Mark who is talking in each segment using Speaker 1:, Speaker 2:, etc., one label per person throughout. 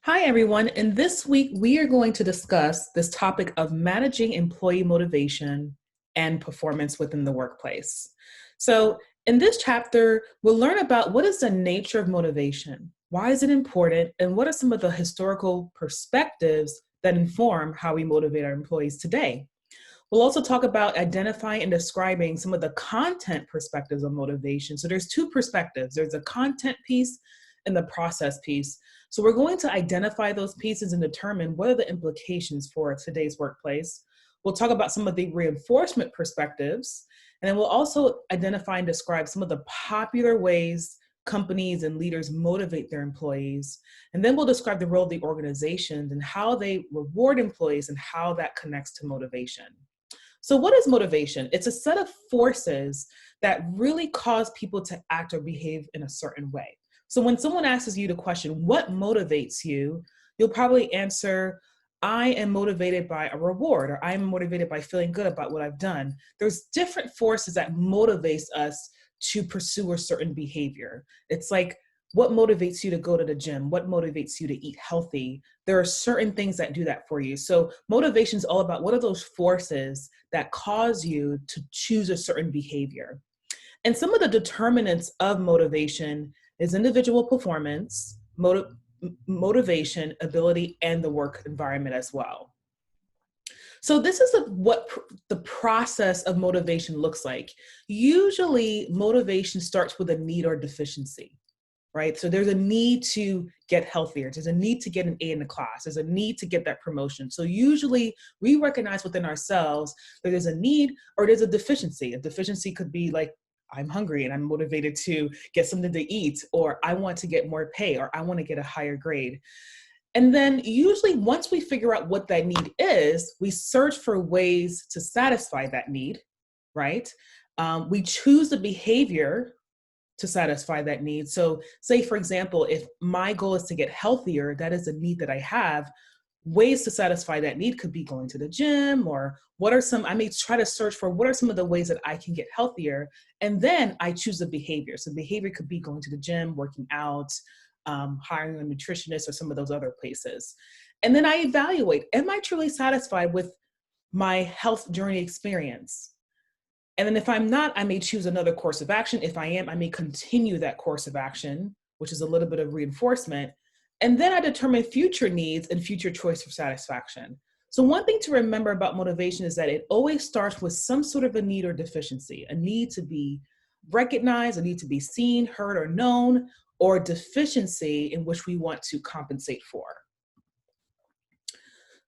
Speaker 1: Hi, everyone. And this week, we are going to discuss this topic of managing employee motivation and performance within the workplace. So, in this chapter, we'll learn about what is the nature of motivation, why is it important, and what are some of the historical perspectives that inform how we motivate our employees today. We'll also talk about identifying and describing some of the content perspectives of motivation. So there's two perspectives. There's a content piece and the process piece. So we're going to identify those pieces and determine what are the implications for today's workplace. We'll talk about some of the reinforcement perspectives, and then we'll also identify and describe some of the popular ways companies and leaders motivate their employees. And then we'll describe the role of the organizations and how they reward employees and how that connects to motivation. So, what is motivation? It's a set of forces that really cause people to act or behave in a certain way. So, when someone asks you the question, what motivates you? You'll probably answer, I am motivated by a reward, or I am motivated by feeling good about what I've done. There's different forces that motivates us to pursue a certain behavior. It's like, what motivates you to go to the gym? What motivates you to eat healthy? There are certain things that do that for you. So motivation is all about what are those forces that cause you to choose a certain behavior. And some of the determinants of motivation is individual performance, motivation, ability, and the work environment as well. So this is what the process of motivation looks like. Usually motivation starts with a need or deficiency, right? So there's a need to get healthier. There's a need to get an A in the class. There's a need to get that promotion. So usually we recognize within ourselves that there's a need or there's a deficiency. A deficiency could be like, I'm hungry and I'm motivated to get something to eat, or I want to get more pay, or I want to get a higher grade. And then usually once we figure out what that need is, we search for ways to satisfy that need, right? We choose the behavior to satisfy that need. So say, for example, if my goal is to get healthier, that is a need that I have. Ways to satisfy that need could be going to the gym, or I may try to search for what are some of the ways that I can get healthier. And then I choose a behavior. So behavior could be going to the gym, working out, hiring a nutritionist, or some of those other places. And then I evaluate, am I truly satisfied with my health journey experience? And then if I'm not, I may choose another course of action. If I am, I may continue that course of action, which is a little bit of reinforcement. And then I determine future needs and future choice for satisfaction. So one thing to remember about motivation is that it always starts with some sort of a need or deficiency, a need to be recognized, a need to be seen, heard, or known, or a deficiency in which we want to compensate for.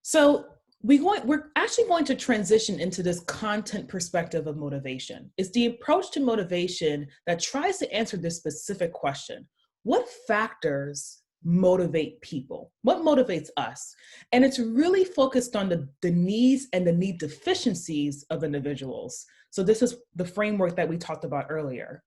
Speaker 1: So we're actually going to transition into this content perspective of motivation. It's the approach to motivation that tries to answer this specific question. What factors motivate people? What motivates us? And it's really focused on the needs and the need deficiencies of individuals. So this is the framework that we talked about earlier.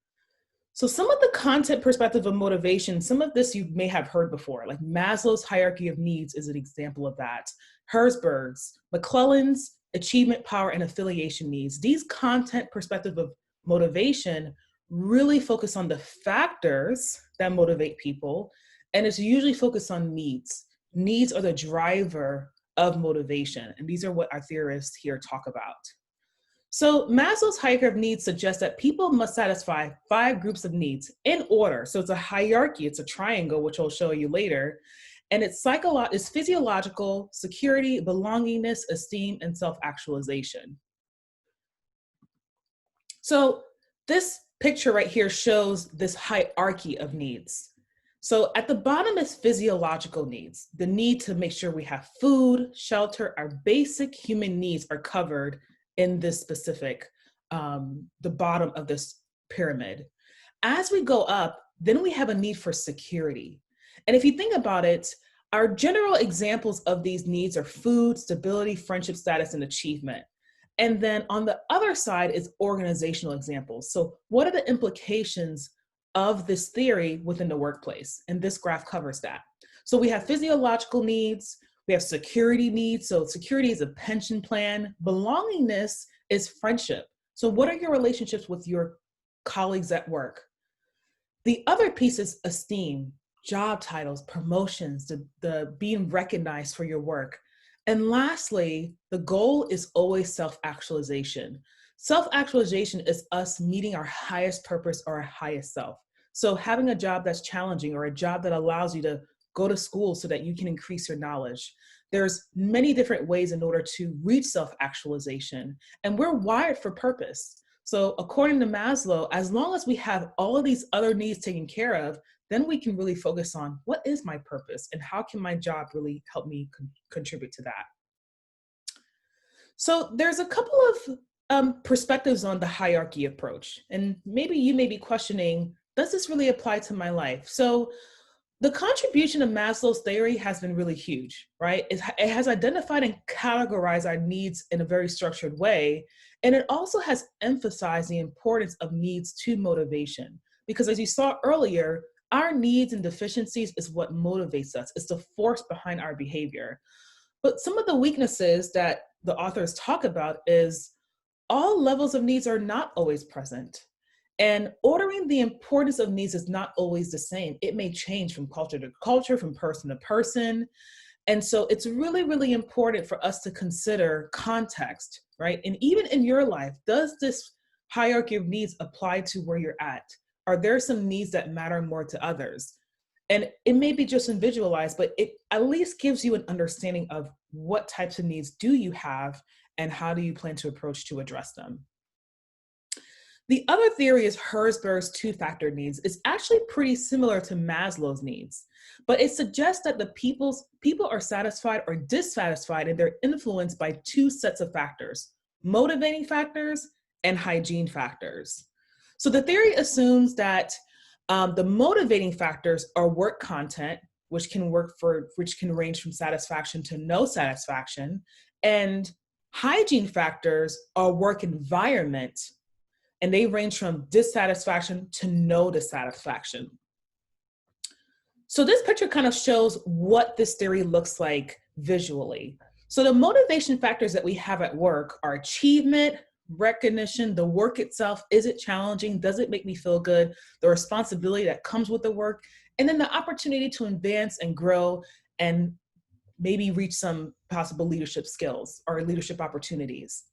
Speaker 1: So some of the content perspective of motivation, some of this you may have heard before, like Maslow's hierarchy of needs is an example of that. Herzberg's, McClelland's achievement, power, and affiliation needs. These content perspective of motivation really focus on the factors that motivate people, and it's usually focused on needs. Needs are the driver of motivation, and these are what our theorists here talk about. So Maslow's hierarchy of needs suggests that people must satisfy 5 groups of needs in order. So it's a hierarchy, it's a triangle, which I'll show you later. And it's physiological, security, belongingness, esteem, and self-actualization. So this picture right here shows this hierarchy of needs. So at the bottom is physiological needs, the need to make sure we have food, shelter, our basic human needs are covered in this specific, the bottom of this pyramid. As we go up, then we have a need for security. And if you think about it, our general examples of these needs are food, stability, friendship status, and achievement. And then on the other side is organizational examples. So what are the implications of this theory within the workplace? And this graph covers that. So we have physiological needs, we have security needs. So security is a pension plan. Belongingness is friendship. So what are your relationships with your colleagues at work? The other piece is esteem. job titles, promotions, the being recognized for your work. And lastly, the goal is always self-actualization. Self-actualization is us meeting our highest purpose or our highest self. So having a job that's challenging or a job that allows you to go to school so that you can increase your knowledge. There's many different ways in order to reach self-actualization, and we're wired for purpose. So according to Maslow, as long as we have all of these other needs taken care of, then we can really focus on what is my purpose and how can my job really help me contribute to that. So there's a couple of perspectives on the hierarchy approach, and maybe you may be questioning, does this really apply to my life? So the contribution of Maslow's theory has been really huge, right? It has identified and categorized our needs in a very structured way. And it also has emphasized the importance of needs to motivation. Because as you saw earlier, our needs and deficiencies is what motivates us. It's the force behind our behavior. But some of the weaknesses that the authors talk about is all levels of needs are not always present. And ordering the importance of needs is not always the same. It may change from culture to culture, from person to person. And so it's really, really important for us to consider context, right? And even in your life, does this hierarchy of needs apply to where you're at? Are there some needs that matter more to others? And it may be just individualized, but it at least gives you an understanding of what types of needs do you have and how do you plan to approach to address them. The other theory is Herzberg's two-factor needs. It's actually pretty similar to Maslow's needs, but it suggests that the people are satisfied or dissatisfied and they're influenced by two sets of factors, motivating factors and hygiene factors. So the theory assumes that the motivating factors are work content, which can range from satisfaction to no satisfaction, and hygiene factors are work environment, and they range from dissatisfaction to no dissatisfaction. So this picture kind of shows what this theory looks like visually. So the motivation factors that we have at work are achievement, recognition, the work itself, is it challenging? Does it make me feel good? The responsibility that comes with the work, and then the opportunity to advance and grow and maybe reach some possible leadership skills or leadership opportunities.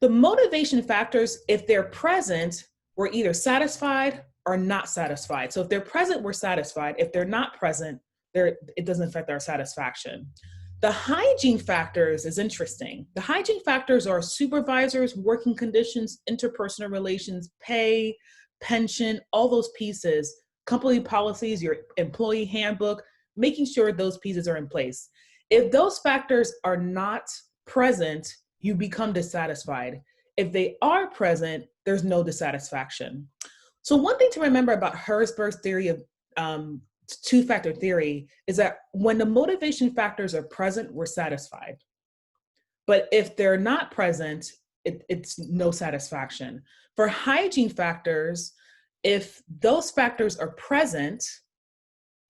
Speaker 1: The motivation factors, if they're present, we're either satisfied or not satisfied. So if they're present, we're satisfied. If they're not present, it doesn't affect our satisfaction. The hygiene factors is interesting. The hygiene factors are supervisors, working conditions, interpersonal relations, pay, pension, all those pieces, company policies, your employee handbook, making sure those pieces are in place. If those factors are not present, you become dissatisfied. If they are present, there's no dissatisfaction. So one thing to remember about Herzberg's theory of two-factor theory is that when the motivation factors are present, we're satisfied. But if they're not present, it's no satisfaction. For hygiene factors, if those factors are present,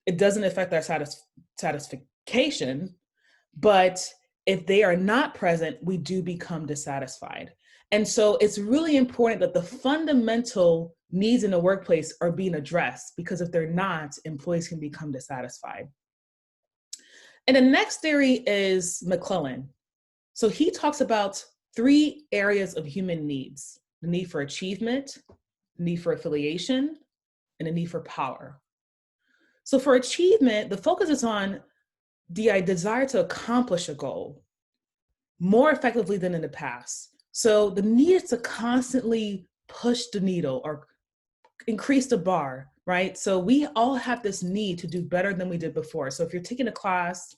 Speaker 1: it doesn't affect our satisfaction, but if they are not present, we do become dissatisfied. And so it's really important that the fundamental needs in the workplace are being addressed, because if they're not, employees can become dissatisfied. And the next theory is McClellan. So he talks about three areas of human needs: the need for achievement, the need for affiliation, and the need for power. So for achievement, the focus is on the desire to accomplish a goal more effectively than in the past. So the need is to constantly push the needle or increase the bar, right? So we all have this need to do better than we did before. So if you're taking a class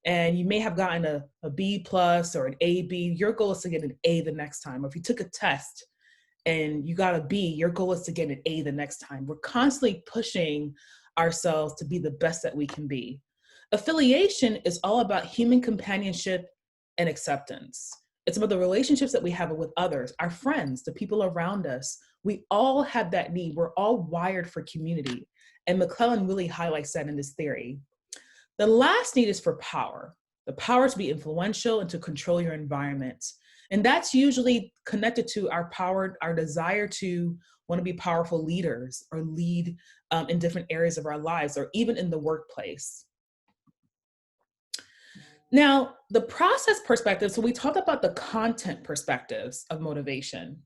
Speaker 1: and you may have gotten a B plus or an A B, your goal is to get an A the next time. Or if you took a test and you got a B, your goal is to get an A the next time. We're constantly pushing ourselves to be the best that we can be. Affiliation is all about human companionship and acceptance. It's about the relationships that we have with others, our friends, the people around us. We all have that need. We're all wired for community. And McClellan really highlights that in this theory. The last need is for power. The power to be influential and to control your environment. And that's usually connected to our desire to want to be powerful leaders or lead in different areas of our lives or even in the workplace. Now, the process perspective, so we talked about the content perspectives of motivation.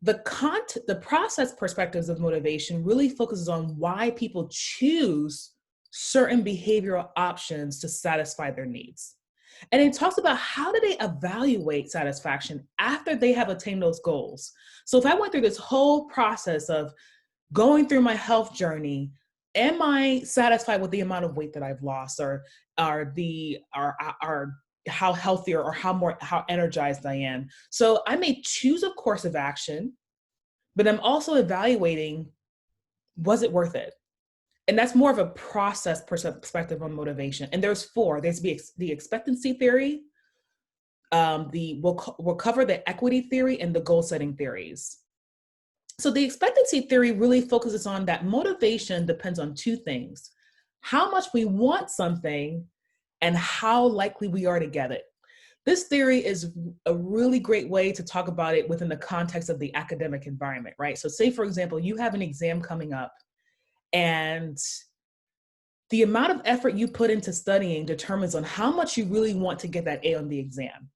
Speaker 1: The process perspectives of motivation really focuses on why people choose certain behavioral options to satisfy their needs. And it talks about how do they evaluate satisfaction after they have attained those goals. So if I went through this whole process of going through my health journey, am I satisfied with the amount of weight that I've lost, or are how healthier or how energized I am? So I may choose a course of action, but I'm also evaluating, was it worth it? And that's more of a process perspective on motivation. And there's four. There's the expectancy theory. We'll cover the equity theory and the goal setting theories. So the expectancy theory really focuses on that motivation depends on two things: how much we want something and how likely we are to get it. This theory is a really great way to talk about it within the context of the academic environment, right? So say, for example, you have an exam coming up, and the amount of effort you put into studying determines on how much you really want to get that A on the exam.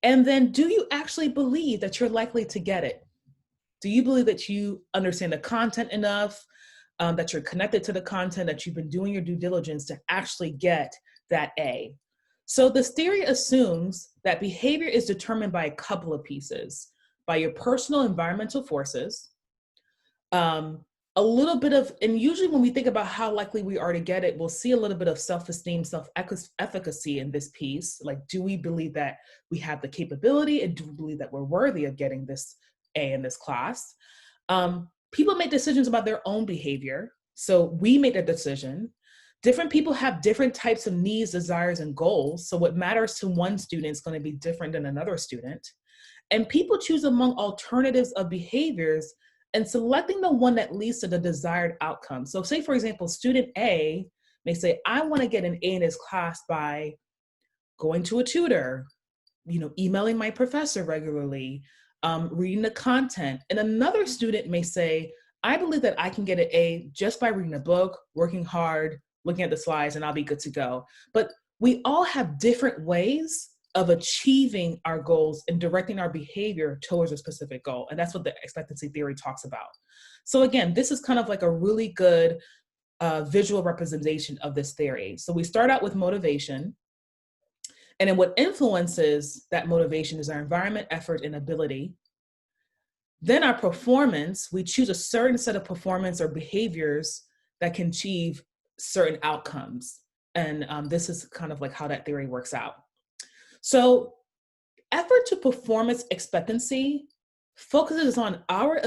Speaker 1: And then, do you actually believe that you're likely to get it? Do you believe that you understand the content enough, that you're connected to the content, that you've been doing your due diligence to actually get that A? So this theory assumes that behavior is determined by a couple of pieces: by your personal environmental forces, a little bit of, and usually when we think about how likely we are to get it, we'll see a little bit of self-esteem, self-efficacy in this piece. Like, do we believe that we have the capability, and do we believe that we're worthy of getting this A in this class? People make decisions about their own behavior. So we make a decision. Different people have different types of needs, desires, and goals. So what matters to one student is going to be different than another student. And people choose among alternatives of behaviors and selecting the one that leads to the desired outcome. So say, for example, student A may say, I want to get an A in this class by going to a tutor, emailing my professor regularly, reading the content. And another student may say, I believe that I can get an A just by reading a book, working hard, looking at the slides, and I'll be good to go. But we all have different ways of achieving our goals and directing our behavior towards a specific goal. And that's what the expectancy theory talks about. So again, this is kind of like a really good visual representation of this theory. So we start out with motivation. And then what influences that motivation is our environment, effort, and ability. Then our performance, we choose a certain set of performance or behaviors that can achieve certain outcomes. And this is kind of like how that theory works out. So effort to performance expectancy focuses on our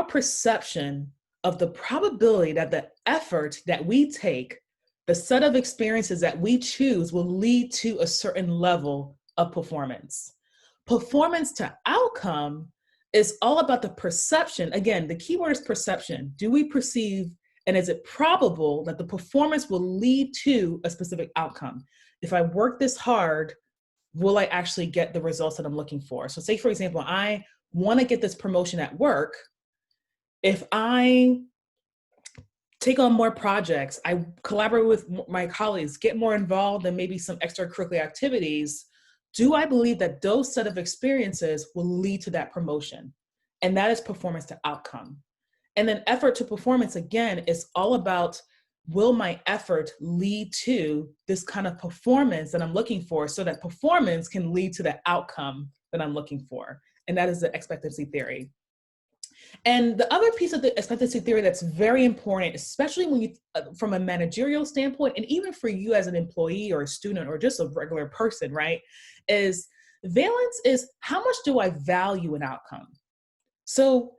Speaker 1: perception of the probability that the effort that we take, the set of experiences that we choose, will lead to a certain level of performance. Performance to outcome is all about the perception. Again, the key word is perception. Do we perceive, and is it probable that the performance will lead to a specific outcome? If I work this hard, will I actually get the results that I'm looking for? So say, for example, I want to get this promotion at work. If I take on more projects, I collaborate with my colleagues, get more involved in maybe some extracurricular activities, do I believe that those set of experiences will lead to that promotion? And that is performance to outcome. And then effort to performance, again, is all about, will my effort lead to this kind of performance that I'm looking for, so that performance can lead to the outcome that I'm looking for? And that is the expectancy theory. And the other piece of the expectancy theory that's very important, especially when you, from a managerial standpoint, and even for you as an employee or a student or just a regular person, right, is valence is how much do I value an outcome? So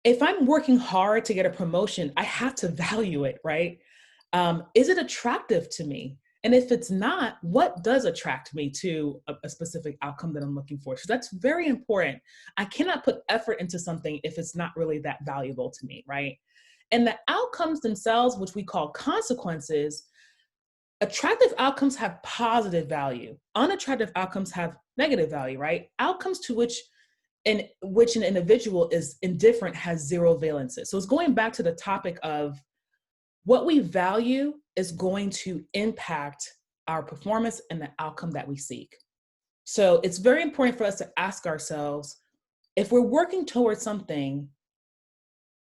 Speaker 1: if I'm working hard to get a promotion, I have to value it, right? Is it attractive to me? And if it's not, what does attract me to a specific outcome that I'm looking for? So that's very important. I cannot put effort into something if it's not really that valuable to me, right? And the outcomes themselves, which we call consequences, attractive outcomes have positive value. Unattractive outcomes have negative value, right? Outcomes to which an individual is indifferent has zero valences. So it's going back to the topic of what we value is going to impact our performance and the outcome that we seek. So it's very important for us to ask ourselves, if we're working towards something,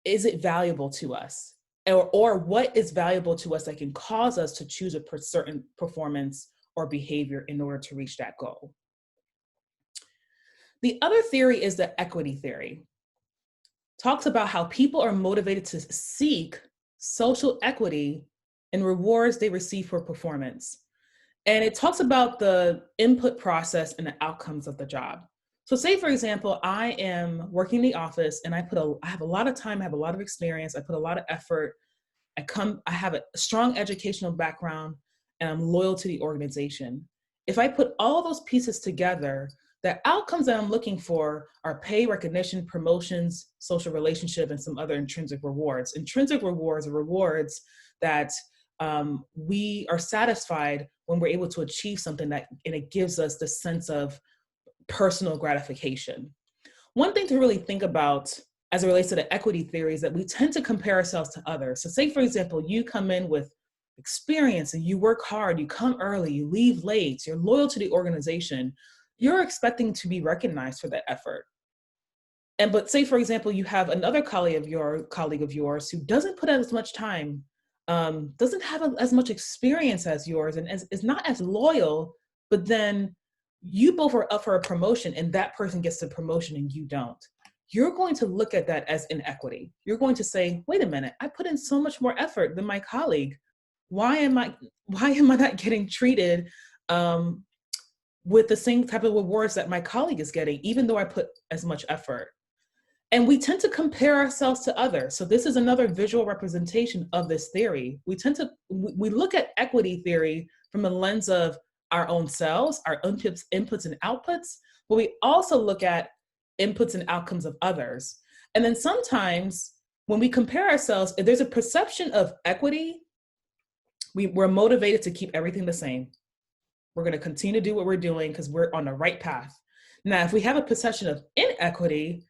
Speaker 1: is it valuable to us? Or what is valuable to us that can cause us to choose a certain performance or behavior in order to reach that goal? The other theory is the equity theory. Talks about how people are motivated to seek social equity in rewards they receive for performance. And it talks about the input process and the outcomes of the job. So say, for example, I am working in the office and I have a lot of time, I have a lot of experience, I put a lot of effort, I have a strong educational background, and I'm loyal to the organization. If I put all those pieces together, the outcomes that I'm looking for are pay, recognition, promotions, social relationship, and some other intrinsic rewards. Intrinsic rewards are rewards that we are satisfied when we're able to achieve something and it gives us the sense of personal gratification. One thing to really think about as it relates to the equity theory is that we tend to compare ourselves to others. So say, for example, you come in with experience and you work hard, you come early, you leave late, you're loyal to the organization, you're expecting to be recognized for that effort. But say, for example, you have another colleague of yours who doesn't put out as much time, doesn't have as much experience as yours, and is not as loyal, but then you both are up for a promotion and that person gets the promotion and you don't. You're going to look at that as inequity. You're going to say, wait a minute, I put in so much more effort than my colleague. Why am I not getting treated with the same type of rewards that my colleague is getting, even though I put as much effort? And we tend to compare ourselves to others. So this is another visual representation of this theory. We look at equity theory from a lens of our own selves, our inputs and outputs, but we also look at inputs and outcomes of others. And then sometimes when we compare ourselves, if there's a perception of equity, we're motivated to keep everything the same. We're going to continue to do what we're doing because we're on the right path. Now, if we have a perception of inequity,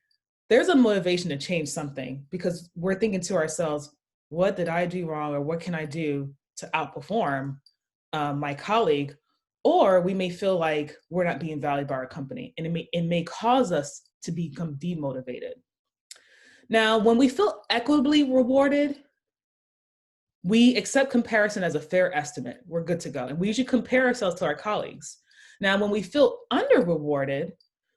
Speaker 1: there's a motivation to change something because we're thinking to ourselves, what did I do wrong, or what can I do to outperform my colleague? Or we may feel like we're not being valued by our company, and it may cause us to become demotivated. Now, when we feel equitably rewarded, we accept comparison as a fair estimate. We're good to go. And we usually compare ourselves to our colleagues. Now, when we feel under rewarded,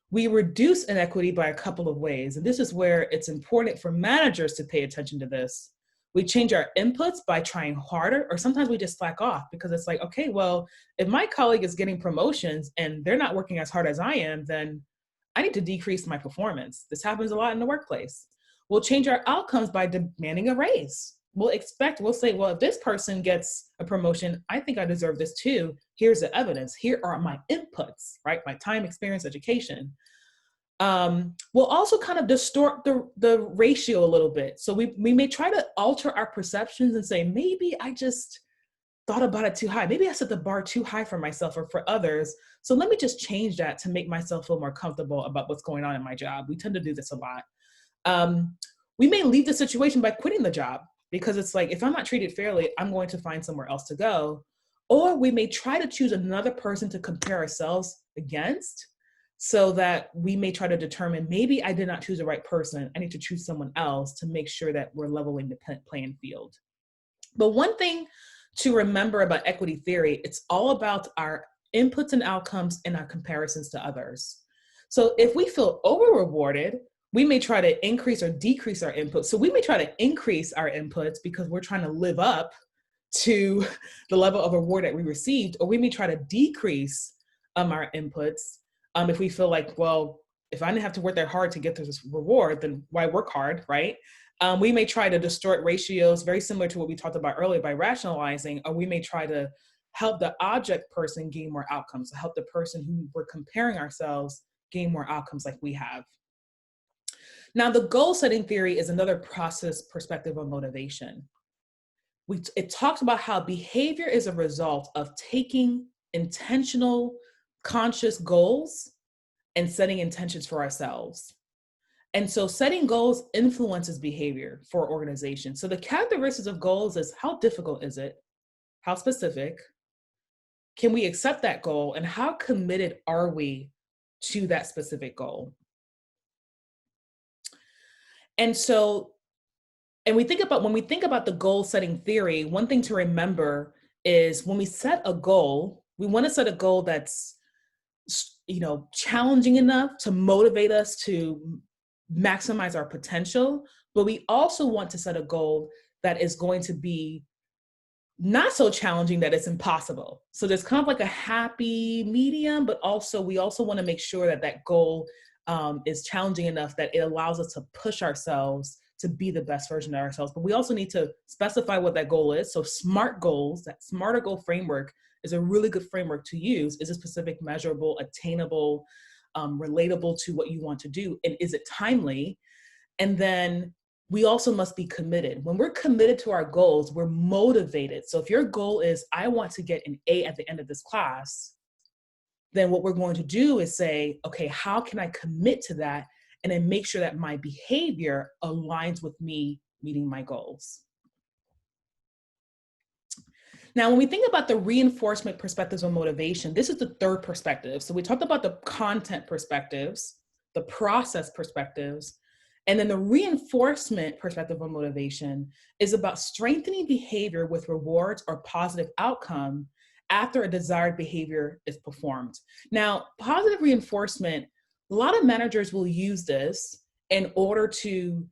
Speaker 1: we reduce inequity by a couple of ways. And this is where it's important for managers to pay attention to this. We change our inputs by trying harder, or sometimes we just slack off because it's like, okay, well, if my colleague is getting promotions and they're not working as hard as I am, then I need to decrease my performance. This happens a lot in the workplace. We'll change our outcomes by demanding a raise. We'll say, well, if this person gets a promotion, I think I deserve this too. Here's the evidence. Here are my inputs, right? My time, experience, education. We'll also kind of distort the ratio a little bit. So we may try to alter our perceptions and say, maybe I just thought about it too high. Maybe I set the bar too high for myself or for others. So let me just change that to make myself feel more comfortable about what's going on in my job. We tend to do this a lot. We may leave the situation by quitting the job because it's like, if I'm not treated fairly, I'm going to find somewhere else to go. Or we may try to choose another person to compare ourselves against, so that we may try to determine, maybe I did not choose the right person. I need to choose someone else to make sure that we're leveling the playing field. But one thing to remember about equity theory, it's all about our inputs and outcomes and our comparisons to others. So if we feel over-rewarded, we may try to increase or decrease our inputs. So we may try to increase our inputs because we're trying to live up to the level of reward that we received, or we may try to decrease our inputs if we feel like, well, if I didn't have to work that hard to get to this reward, then why work hard, right? We may try to distort ratios, very similar to what we talked about earlier, by rationalizing, or we may try to help the object person gain more outcomes, to help the person who we're comparing ourselves gain more outcomes like we have. Now, the goal setting theory is another process perspective on motivation. It talks about how behavior is a result of taking intentional conscious goals and setting intentions for ourselves. And so setting goals influences behavior for organizations. So the characteristics of goals is how difficult is it? How specific? Can we accept that goal? And how committed are we to that specific goal? And so, and when we think about the goal setting theory, one thing to remember is when we set a goal, we want to set a goal that's challenging enough to motivate us to maximize our potential, but we also want to set a goal that is going to be not so challenging that it's impossible. So there's kind of like a happy medium, but also we also want to make sure that that goal is challenging enough that it allows us to push ourselves to be the best version of ourselves. But we also need to specify what that goal is. So SMART goals, that SMART goal framework is a really good framework to use. Is it specific, measurable, attainable, relatable to what you want to do? And is it timely? And then we also must be committed. When we're committed to our goals, we're motivated. So if your goal is, I want to get an A at the end of this class, then what we're going to do is say, okay, how can I commit to that? And then make sure that my behavior aligns with me meeting my goals. Now, when we think about the reinforcement perspectives of motivation, this is the third perspective. So we talked about the content perspectives, the process perspectives, and then the reinforcement perspective of motivation is about strengthening behavior with rewards or positive outcome after a desired behavior is performed. Now, positive reinforcement, a lot of managers will use this in order to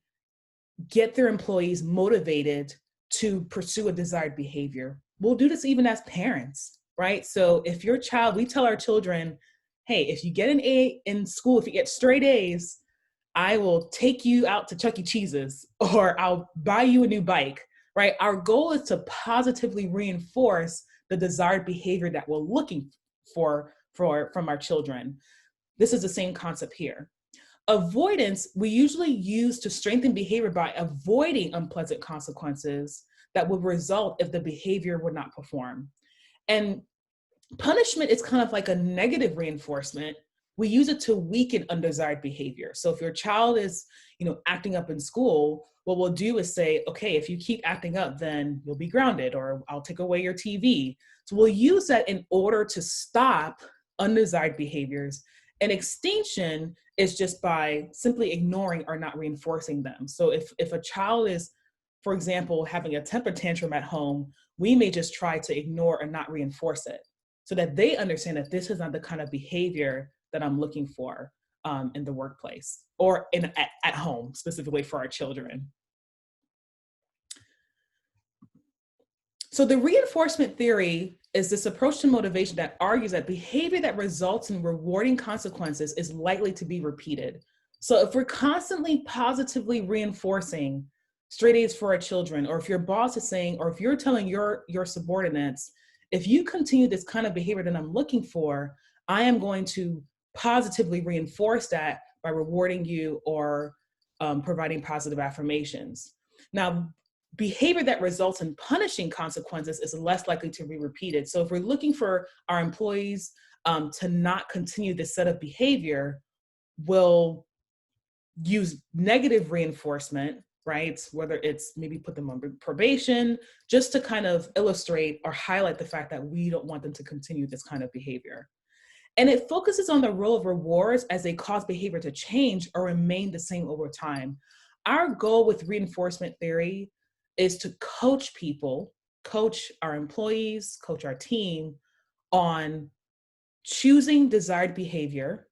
Speaker 1: get their employees motivated to pursue a desired behavior. We'll do this even as parents, right? So if your child, we tell our children, hey, if you get an A in school, if you get straight A's, I will take you out to Chuck E. Cheese's, or I'll buy you a new bike, right? Our goal is to positively reinforce the desired behavior that we're looking for from our children. This is the same concept here. Avoidance, we usually use to strengthen behavior by avoiding unpleasant consequences that would result if the behavior would not perform. And punishment is kind of like a negative reinforcement. We use it to weaken undesired behavior. So if your child is, acting up in school, what we'll do is say, okay, if you keep acting up, then you'll be grounded, or I'll take away your TV. So we'll use that in order to stop undesired behaviors. And extinction is just by simply ignoring or not reinforcing them. So if a child is, for example, having a temper tantrum at home, we may just try to ignore or not reinforce it so that they understand that this is not the kind of behavior that I'm looking for in the workplace or at home, specifically for our children. So the reinforcement theory is this approach to motivation that argues that behavior that results in rewarding consequences is likely to be repeated. So if we're constantly positively reinforcing straight A's for our children, or if your boss is saying, or if you're telling your subordinates, if you continue this kind of behavior that I'm looking for, I am going to positively reinforce that by rewarding you or providing positive affirmations. Now, behavior that results in punishing consequences is less likely to be repeated. So if we're looking for our employees to not continue this set of behavior, we'll use negative reinforcement, right? Whether it's maybe put them on probation, just to kind of illustrate or highlight the fact that we don't want them to continue this kind of behavior. And it focuses on the role of rewards as they cause behavior to change or remain the same over time. Our goal with reinforcement theory is to coach people, coach our employees, coach our team on choosing desired behavior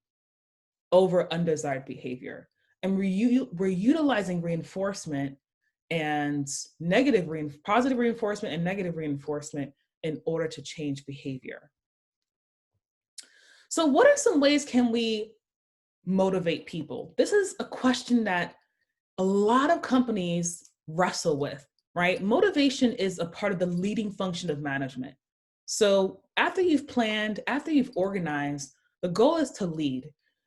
Speaker 1: over undesired behavior. And we're utilizing reinforcement and positive reinforcement and negative reinforcement in order to change behavior. So what are some ways can we motivate people? This is a question that a lot of companies wrestle with, right? Motivation is a part of the leading function of management. So after you've planned, after you've organized, the goal is to lead.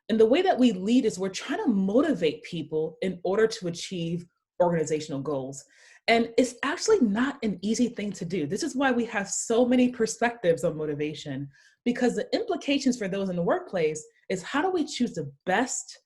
Speaker 1: And the way that we lead is we're trying to motivate people in order to achieve organizational goals. And it's actually not an easy thing to do. This is why we have so many perspectives on motivation. because the implications for those in the workplace is how do we choose the best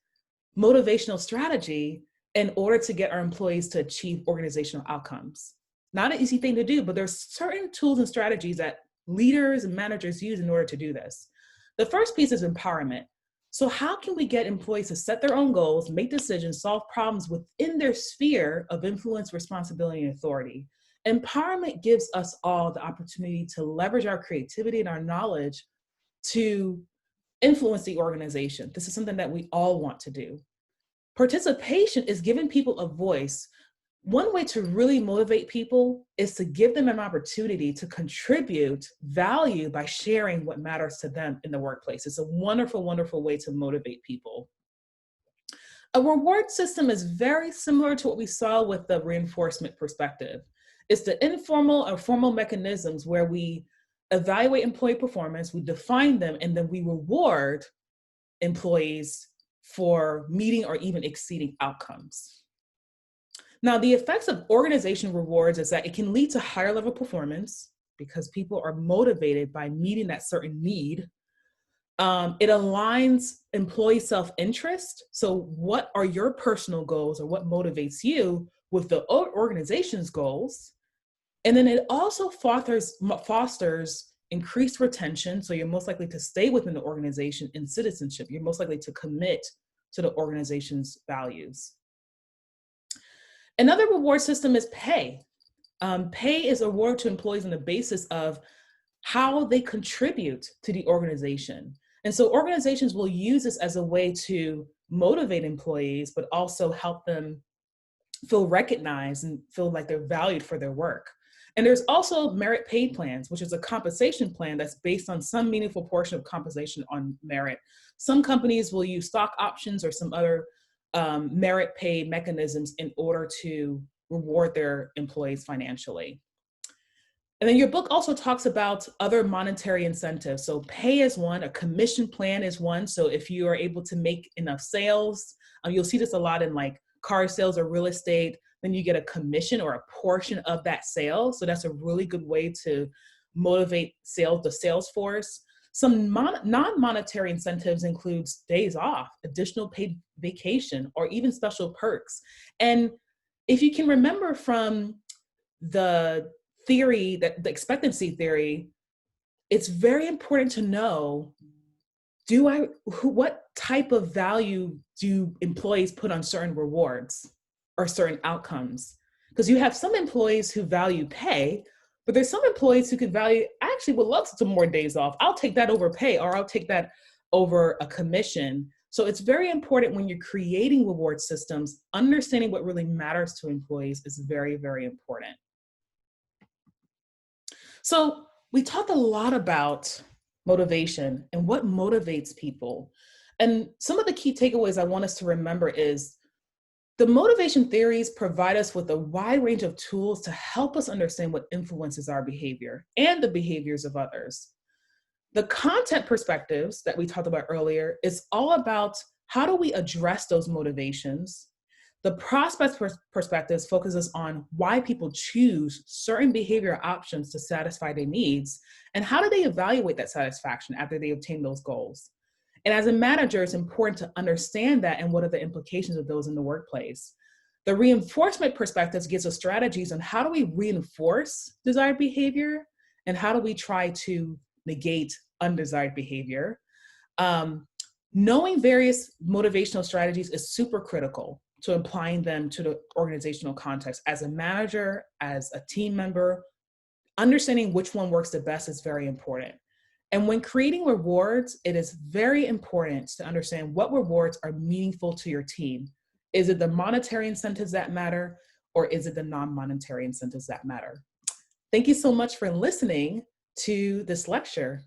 Speaker 1: motivational strategy in order to get our employees to achieve organizational outcomes. Not an easy thing to do, but there's certain tools and strategies that leaders and managers use in order to do this. The first piece is empowerment. So how can we get employees to set their own goals, make decisions, solve problems within their sphere of influence, responsibility, and authority? Empowerment gives us all the opportunity to leverage our creativity and our knowledge to influence the organization. This is something that we all want to do. Participation is giving people a voice. One way to really motivate people is to give them an opportunity to contribute value by sharing what matters to them in the workplace. It's a wonderful, wonderful way to motivate people. A reward system is very similar to what we saw with the reinforcement perspective. It's the informal or formal mechanisms where we evaluate employee performance, we define them, and then we reward employees for meeting or even exceeding outcomes. Now, the effects of organization rewards is that it can lead to higher level performance because people are motivated by meeting that certain need. It aligns employee self-interest. So what are your personal goals or what motivates you with the organization's goals? And then it also fosters increased retention. So you're most likely to stay within the organization in citizenship. You're most likely to commit to the organization's values. Another reward system is pay. Pay is a reward to employees on the basis of how they contribute to the organization. And so organizations will use this as a way to motivate employees, but also help them feel recognized and feel like they're valued for their work. And there's also merit paid plans, which is a compensation plan that's based on some meaningful portion of compensation on merit. Some companies will use stock options or some other merit pay mechanisms in order to reward their employees financially. And then your book also talks about other monetary incentives. So pay is one, a commission plan is one. So if you are able to make enough sales, you'll see this a lot in like car sales or real estate, then you get a commission or a portion of that sale. So that's a really good way to motivate the sales force. Some non-monetary incentives includes days off, additional paid vacation, or even special perks. And if you can remember from the theory, that the expectancy theory, it's very important to know, what type of value do employees put on certain rewards or certain outcomes? Because you have some employees who value pay, but there's some employees who could value, I actually would love some more days off. I'll take that over pay, or I'll take that over a commission. So it's very important when you're creating reward systems, understanding what really matters to employees is very, very important. So we talked a lot about motivation and what motivates people. And some of the key takeaways I want us to remember is the motivation theories provide us with a wide range of tools to help us understand what influences our behavior and the behaviors of others. The content perspectives that we talked about earlier is all about how do we address those motivations. The prospect perspectives focuses on why people choose certain behavior options to satisfy their needs and how do they evaluate that satisfaction after they obtain those goals. And as a manager, it's important to understand that and what are the implications of those in the workplace. The reinforcement perspectives gives us strategies on how do we reinforce desired behavior and how do we try to negate undesired behavior. Knowing various motivational strategies is super critical to applying them to the organizational context. As a manager, as a team member, understanding which one works the best is very important. And when creating rewards, it is very important to understand what rewards are meaningful to your team. Is it the monetary incentives that matter, or is it the non-monetary incentives that matter? Thank you so much for listening to this lecture.